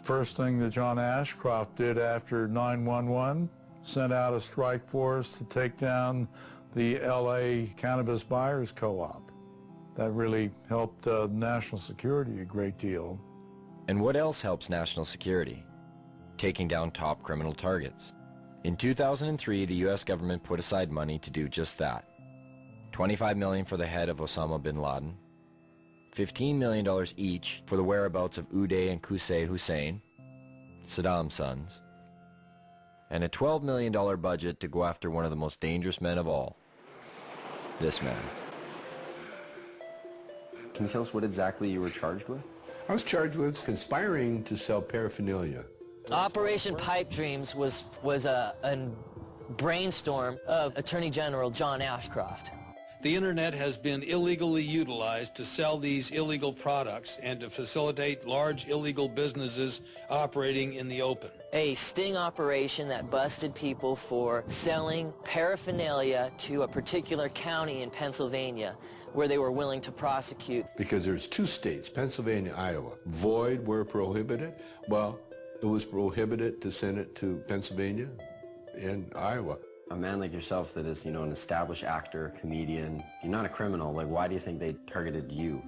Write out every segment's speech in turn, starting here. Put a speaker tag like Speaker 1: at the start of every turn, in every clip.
Speaker 1: First thing that John Ashcroft did after 9/11, sent out a strike force to take down the LA Cannabis Buyers Co-op. That really helped national security a great deal.
Speaker 2: And what else helps national security? Taking down top criminal targets. In 2003, the US government put aside money to do just that. $25 million for the head of Osama bin Laden, $15 million each for the whereabouts of Uday and Qusay Hussein, Saddam's sons, and a $12 million budget to go after one of the most dangerous men of all, this man.
Speaker 3: Can you tell us what exactly you were charged with?
Speaker 4: I was charged with conspiring to sell paraphernalia.
Speaker 5: Operation Pipe Dreams was a brainstorm of Attorney General John Ashcroft.
Speaker 6: The internet has been illegally utilized to sell these illegal products and to facilitate large illegal businesses operating in the open.
Speaker 5: A sting operation that busted people for selling paraphernalia to a particular county in Pennsylvania where they were willing to prosecute.
Speaker 4: Because there's two states, Pennsylvania, Iowa. Void were prohibited. Well, it was prohibited to send it to Pennsylvania and Iowa.
Speaker 3: A man like yourself that is, an established actor, comedian, you're not a criminal. Like, why do you think they targeted you?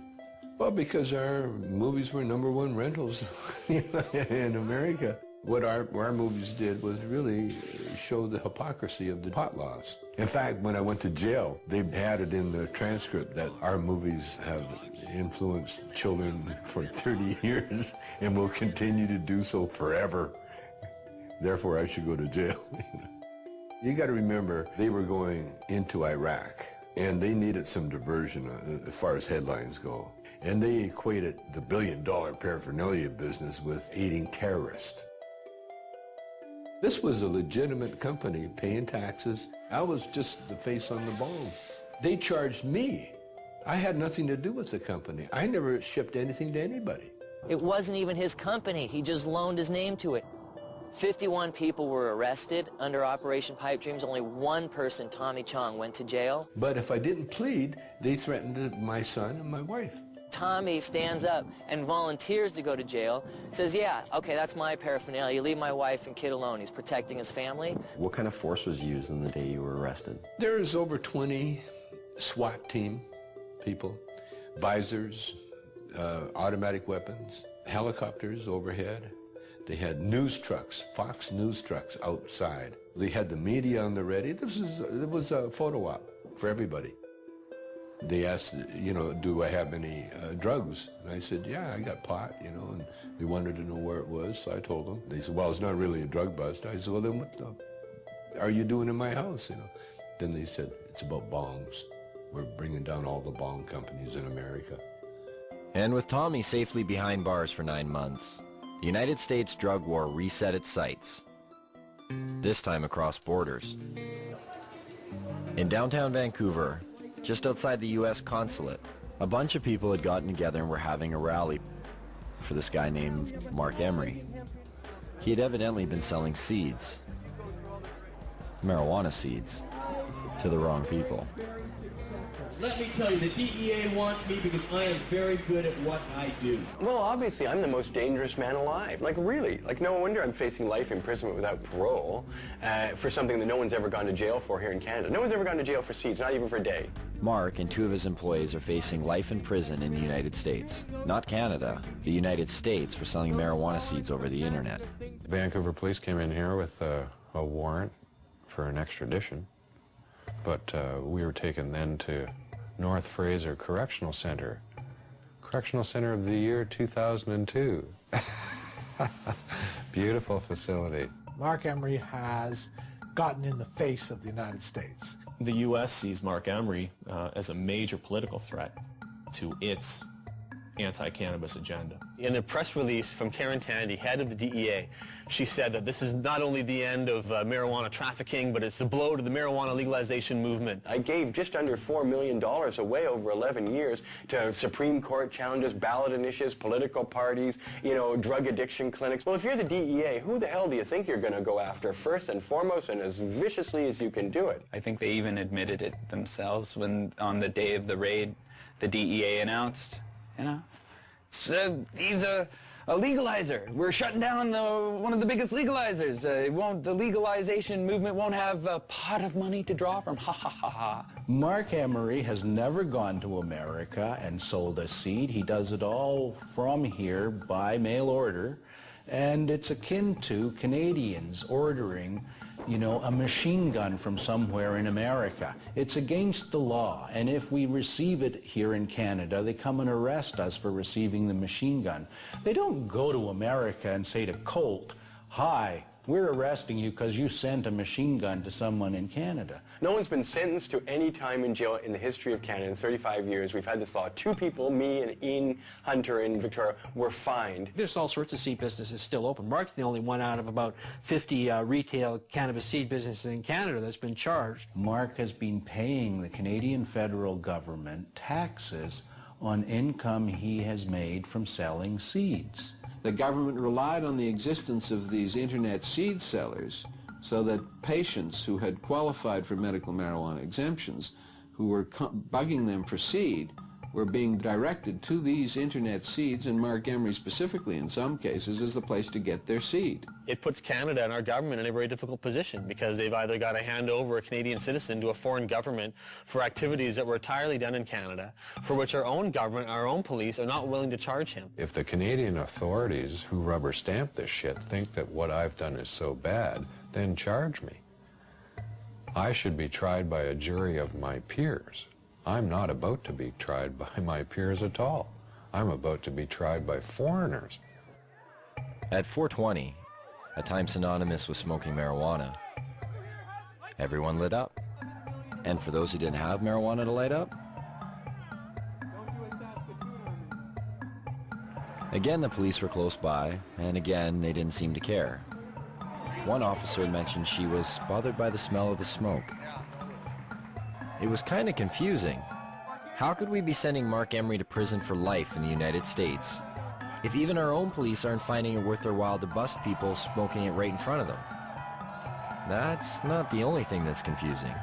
Speaker 4: Well, because our movies were #1 rentals in America. What our movies did was really show the hypocrisy of the pot laws. In fact, when I went to jail, they had it in the transcript that our movies have influenced children for 30 years and will continue to do so forever. Therefore, I should go to jail. You got to remember, they were going into Iraq, and they needed some diversion as far as headlines go. And they equated the billion-dollar paraphernalia business with aiding terrorists. This was a legitimate company paying taxes. I was just the face on the bone. They charged me. I had nothing to do with the company. I never shipped anything to anybody.
Speaker 5: It wasn't even his company. He just loaned his name to it. 51 people were arrested under Operation Pipe Dreams. Only one person, Tommy Chong, went to jail.
Speaker 4: But if I didn't plead, they threatened my son and my wife.
Speaker 5: Tommy stands up and volunteers to go to jail, says, yeah, okay, that's my paraphernalia. Leave my wife and kid alone. He's protecting his family.
Speaker 3: What kind of force was used on the day you were arrested?
Speaker 4: There's over 20 SWAT team people, visors, automatic weapons, helicopters overhead. They had news trucks, Fox news trucks outside. They had the media on the ready. It was a photo op for everybody. They asked, do I have any drugs? And I said, yeah, I got pot, and they wanted to know where it was, so I told them. They said, well, it's not really a drug bust. I said, well, then what are you doing in my house, Then they said, it's about bongs. We're bringing down all the bong companies in America.
Speaker 2: And with Tommy safely behind bars for 9 months, the United States drug war reset its sights, this time across borders. In downtown Vancouver, just outside the U.S. consulate, a bunch of people had gotten together and were having a rally for this guy named Mark Emery. He had evidently been selling seeds, marijuana seeds, to the wrong people.
Speaker 7: Let me tell you, the DEA wants me because I am very good at what I do.
Speaker 8: Well, obviously, I'm the most dangerous man alive. Like, really. Like, no wonder I'm facing life imprisonment without parole for something that no one's ever gone to jail for here in Canada. No one's ever gone to jail for seeds, not even for a day.
Speaker 2: Mark and 2 of his employees are facing life in prison in the United States. Not Canada, the United States, for selling marijuana seeds over the internet.
Speaker 9: Vancouver police came in here with a warrant for an extradition, but we were taken then to North Fraser Correctional Center. Correctional Center of the year 2002. Beautiful facility.
Speaker 10: Mark Emery has gotten in the face of the United States.
Speaker 11: The U.S. sees Mark Emery as a major political threat to its anti-cannabis agenda.
Speaker 8: In a press release from Karen Tandy, head of the DEA, she said that this is not only the end of marijuana trafficking, but it's a blow to the marijuana legalization movement. I gave just under $4 million away over 11 years to Supreme Court challenges, ballot initiatives, political parties, drug addiction clinics. Well, if you're the DEA, who the hell do you think you're going to go after first and foremost and as viciously as you can do it?
Speaker 12: I think they even admitted it themselves when on the day of the raid, the DEA announced, these are a legalizer. We're shutting down one of the biggest legalizers. The legalization movement won't have a pot of money to draw from. Ha ha ha ha.
Speaker 13: Mark Emery has never gone to America and sold a seed. He does it all from here by mail order. And it's akin to Canadians ordering, you know, a machine gun from somewhere in America. It's against the law, and if we receive it here in Canada, they come and arrest us for receiving the machine gun. They don't go to America and say to Colt, "Hi, we're arresting you because you sent a machine gun to someone in Canada."
Speaker 14: No one's been sentenced to any time in jail in the history of Canada in 35 years. We've had this law. 2 people, me and Ian Hunter in Victoria, were fined.
Speaker 15: There's all sorts of seed businesses still open. Mark's the only one out of about 50 retail cannabis seed businesses in Canada that's been charged.
Speaker 13: Mark has been paying the Canadian federal government taxes on income he has made from selling seeds.
Speaker 16: The government relied on the existence of these internet seed sellers so that patients who had qualified for medical marijuana exemptions, who were bugging them for seed, were being directed to these internet seeds, and Mark Emery specifically in some cases is the place to get their seed.
Speaker 8: It puts Canada and our government in a very difficult position because they've either got to hand over a Canadian citizen to a foreign government for activities that were entirely done in Canada, for which our own government, our own police are not willing to charge him.
Speaker 9: If the Canadian authorities who rubber stamp this shit think that what I've done is so bad, then charge me. I should be tried by a jury of my peers. I'm not about to be tried by my peers at all. I'm about to be tried by foreigners.
Speaker 2: At 420, a time synonymous with smoking marijuana, everyone lit up. And for those who didn't have marijuana to light up, again the police were close by, and again they didn't seem to care. One officer mentioned she was bothered by the smell of the smoke. It was kind of confusing. How could we be sending Mark Emery to prison for life in the United States if even our own police aren't finding it worth their while to bust people smoking it right in front of them? That's not the only thing that's confusing.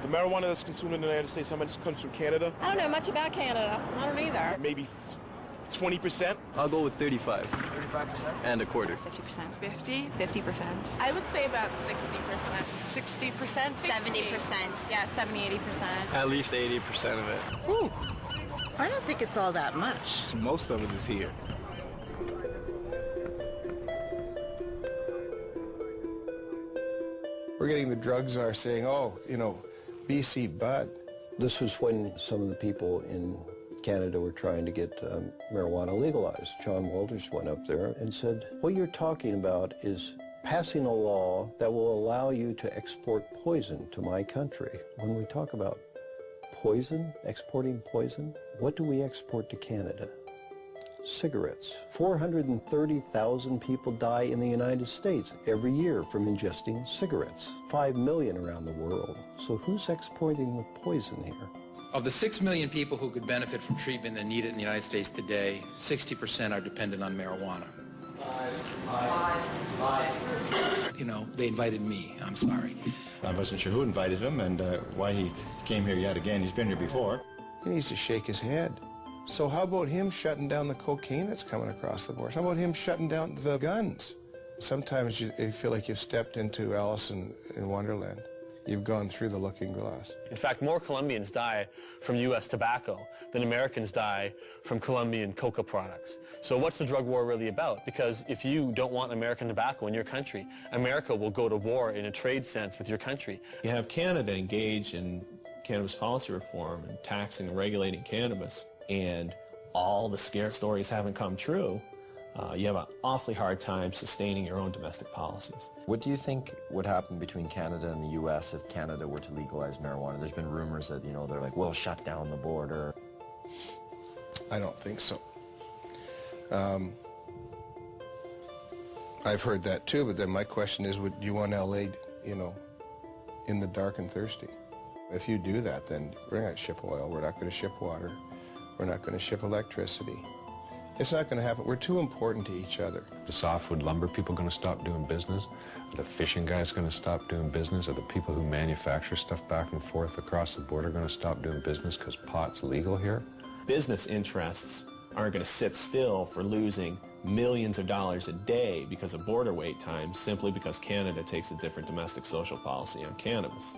Speaker 17: The marijuana that's consumed in the United States, how much comes from Canada?
Speaker 18: I don't know much about Canada. I don't either.
Speaker 17: Maybe 20%?
Speaker 19: I'll go with 35.
Speaker 17: 35%?
Speaker 19: And a quarter.
Speaker 18: 50%. 50%. I would say about 60%. 60%? 70%. Yeah, 70-80%.
Speaker 19: At least 80% of it.
Speaker 20: Ooh, I don't think it's all that much.
Speaker 19: Most of it is here.
Speaker 21: We're getting the drug czar saying, oh, you know, BC bud.
Speaker 22: This was when some of the people in Canada were trying to get marijuana legalized. John Walters went up there and said, what you're talking about is passing a law that will allow you to export poison to my country. When we talk about poison, exporting poison, what do we export to Canada? Cigarettes. 430,000 people die in the United States every year from ingesting cigarettes. 5 million around the world. So who's exporting the poison here?
Speaker 23: Of the 6 million people who could benefit from treatment and need it in the United States today, 60% are dependent on marijuana. Lies. You know, they invited me. I'm sorry.
Speaker 24: I wasn't sure who invited him and why he came here yet again. He's been here before.
Speaker 21: He needs to shake his head. So how about him shutting down the cocaine that's coming across the border? How about him shutting down the guns? Sometimes you feel like you've stepped into Alice in Wonderland. You've gone through the looking glass.
Speaker 8: In fact, more Colombians die from U.S. tobacco than Americans die from Colombian coca products. So what's the drug war really about? Because if you don't want American tobacco in your country, America will go to war in a trade sense with your country.
Speaker 11: You have Canada engage in cannabis policy reform and taxing and regulating cannabis, and all the scare stories haven't come true. You have an awfully hard time sustaining your own domestic policies.
Speaker 2: What do you think would happen between Canada and the U.S. if Canada were to legalize marijuana? There's been rumors that, you know, they're like, we'll shut down the border.
Speaker 21: I don't think so. I've heard that too, but then my question is, would you want L.A., you know, in the dark and thirsty? If you do that, then we're not going to ship oil, we're not going to ship water, we're not going to ship electricity. It's not going to happen. We're too important to each other.
Speaker 9: The softwood lumber people going to stop doing business? Are the fishing guys going to stop doing business? Are the people who manufacture stuff back and forth across the border going to stop doing business because pot's legal here?
Speaker 11: business interests aren't going to sit still for losing millions of dollars a day because of border wait times simply because Canada takes a different domestic social policy on cannabis.